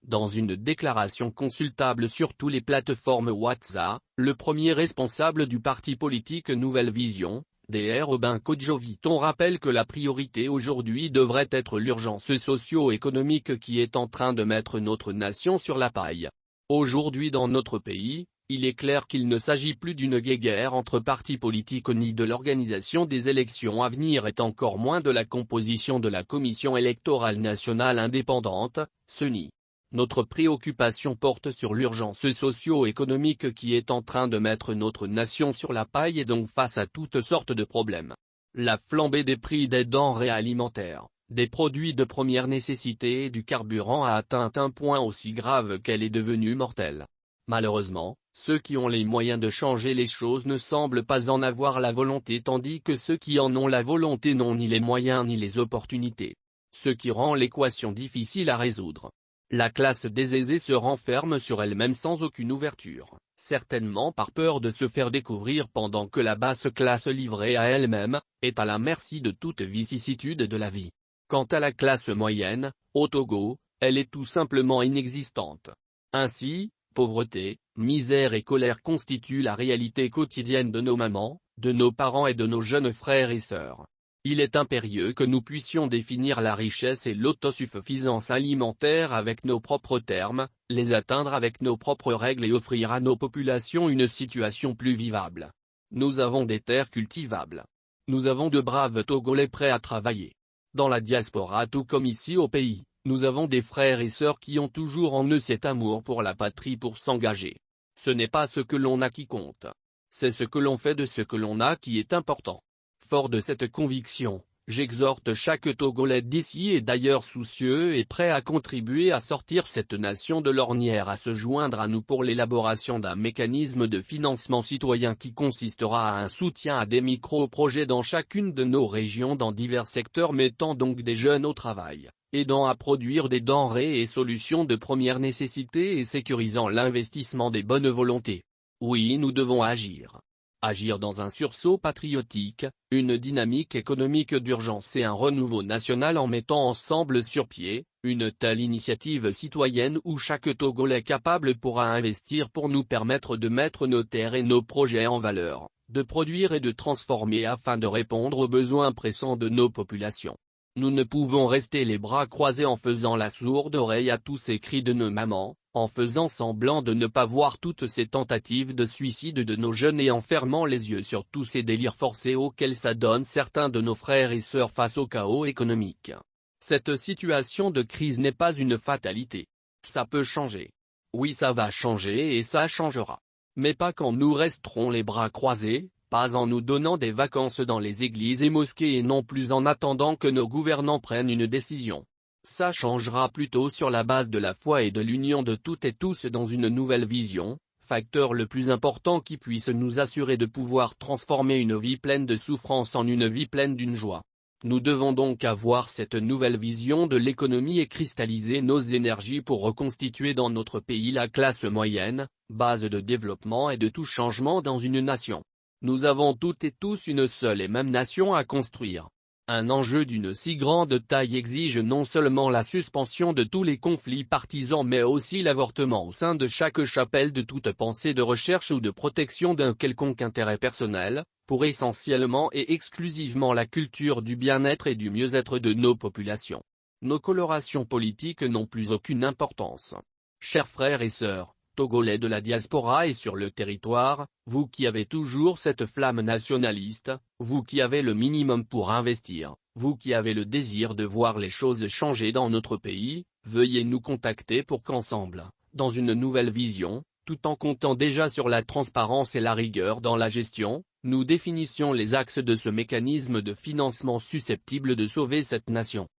Dans une déclaration consultable sur toutes les plateformes WhatsApp, le premier responsable du parti politique Nouvelle Vision, Dr Benkodjoviton rappelle que la priorité aujourd'hui devrait être l'urgence socio-économique qui est en train de mettre notre nation sur la paille. Aujourd'hui dans notre pays, il est clair qu'il ne s'agit plus d'une guéguerre entre partis politiques ni de l'organisation des élections à venir et encore moins de la composition de la Commission électorale nationale indépendante, CENI. Notre préoccupation porte sur l'urgence socio-économique qui est en train de mettre notre nation sur la paille et donc face à toutes sortes de problèmes. La flambée des prix des denrées alimentaires, des produits de première nécessité et du carburant a atteint un point aussi grave qu'elle est devenue mortelle. Malheureusement, ceux qui ont les moyens de changer les choses ne semblent pas en avoir la volonté tandis que ceux qui en ont la volonté n'ont ni les moyens ni les opportunités. Ce qui rend l'équation difficile à résoudre. La classe des aisés se renferme sur elle-même sans aucune ouverture, certainement par peur de se faire découvrir pendant que la basse classe livrée à elle-même, est à la merci de toute vicissitude de la vie. Quant à la classe moyenne, au Togo, elle est tout simplement inexistante. Ainsi, pauvreté, misère et colère constituent la réalité quotidienne de nos mamans, de nos parents et de nos jeunes frères et sœurs. Il est impérieux que nous puissions définir la richesse et l'autosuffisance alimentaire avec nos propres termes, les atteindre avec nos propres règles et offrir à nos populations une situation plus vivable. Nous avons des terres cultivables. Nous avons de braves Togolais prêts à travailler. Dans la diaspora tout comme ici au pays, nous avons des frères et sœurs qui ont toujours en eux cet amour pour la patrie pour s'engager. Ce n'est pas ce que l'on a qui compte. C'est ce que l'on fait de ce que l'on a qui est important. Fort de cette conviction, j'exhorte chaque Togolais d'ici et d'ailleurs soucieux et prêt à contribuer à sortir cette nation de l'ornière à se joindre à nous pour l'élaboration d'un mécanisme de financement citoyen qui consistera à un soutien à des micro-projets dans chacune de nos régions dans divers secteurs mettant donc des jeunes au travail, aidant à produire des denrées et solutions de première nécessité et sécurisant l'investissement des bonnes volontés. Oui, nous devons agir. Agir dans un sursaut patriotique, une dynamique économique d'urgence et un renouveau national en mettant ensemble sur pied, une telle initiative citoyenne où chaque Togolais capable pourra investir pour nous permettre de mettre nos terres et nos projets en valeur, de produire et de transformer afin de répondre aux besoins pressants de nos populations. Nous ne pouvons rester les bras croisés en faisant la sourde oreille à tous ces cris de nos mamans, en faisant semblant de ne pas voir toutes ces tentatives de suicide de nos jeunes et en fermant les yeux sur tous ces délires forcés auxquels s'adonnent certains de nos frères et sœurs face au chaos économique. Cette situation de crise n'est pas une fatalité. Ça peut changer. Oui, ça va changer et ça changera. Mais pas quand nous resterons les bras croisés, pas en nous donnant des vacances dans les églises et mosquées et non plus en attendant que nos gouvernants prennent une décision. Ça changera plutôt sur la base de la foi et de l'union de toutes et tous dans une nouvelle vision, facteur le plus important qui puisse nous assurer de pouvoir transformer une vie pleine de souffrance en une vie pleine d'une joie. Nous devons donc avoir cette nouvelle vision de l'économie et cristalliser nos énergies pour reconstituer dans notre pays la classe moyenne, base de développement et de tout changement dans une nation. Nous avons toutes et tous une seule et même nation à construire. Un enjeu d'une si grande taille exige non seulement la suspension de tous les conflits partisans mais aussi l'avortement au sein de chaque chapelle de toute pensée de recherche ou de protection d'un quelconque intérêt personnel, pour essentiellement et exclusivement la culture du bien-être et du mieux-être de nos populations. Nos colorations politiques n'ont plus aucune importance. Chers frères et sœurs, Togolais de la diaspora et sur le territoire, vous qui avez toujours cette flamme nationaliste, vous qui avez le minimum pour investir, vous qui avez le désir de voir les choses changer dans notre pays, veuillez nous contacter pour qu'ensemble, dans une nouvelle vision, tout en comptant déjà sur la transparence et la rigueur dans la gestion, nous définissions les axes de ce mécanisme de financement susceptible de sauver cette nation.